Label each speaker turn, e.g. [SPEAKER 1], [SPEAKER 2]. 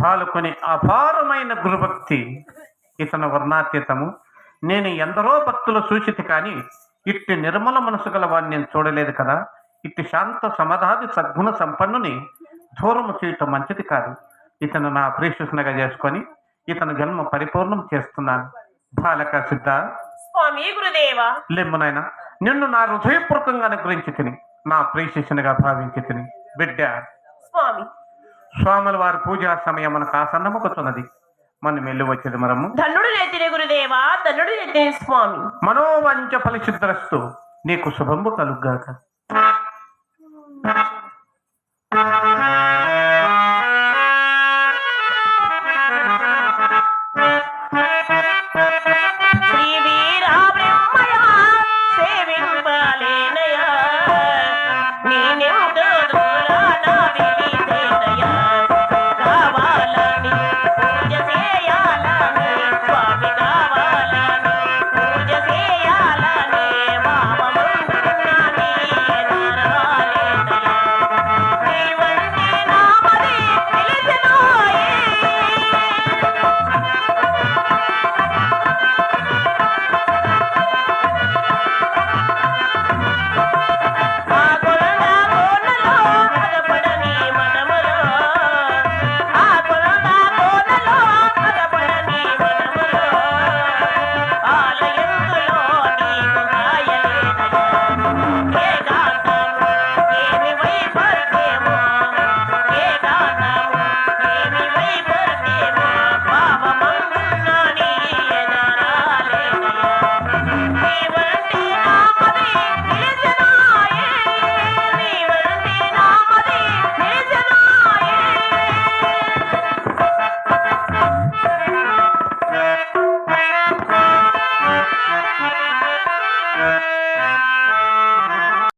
[SPEAKER 1] పాలుకొని అపారమైన గురుభక్తి. ఇతను వర్ణాతీతము. నేను ఎందరో భక్తులు సూచితి కానీ ఇట్టి నిర్మల మనసు గల వాడిని నేను చూడలేదు కదా. ఇట్టి శాంత సమాధాది సద్గుణ సంపన్నుని దూరము చేయటం మంచిది కాదు. ఇతను నా ప్రేషునిగా చేసుకొని ఇతను జన్మ పరిపూర్ణం చేస్తున్నాను. బాలక సిద్ధ
[SPEAKER 2] స్వామి గురుదేవా.
[SPEAKER 1] లెమ్మునైన నిన్ను నా హృదయపూర్వకంగా అనుగ్రహించి తిని నా ప్రేషునిగా భావించి తిని బిడ్డ.
[SPEAKER 2] స్వామి
[SPEAKER 1] స్వాముల వారి పూజా సమయం మనకు ఆసన్నముకుతున్నది. మనం వెళ్ళి వచ్చేది మనము.
[SPEAKER 2] ధనుడు నెత్తిన గురుదేవా, ధనుడు నెత్తిన స్వామి.
[SPEAKER 1] మనోవంచ ఫలిసిద్ధరస్తు. నీకు శుభంబు కలుగ్గాక.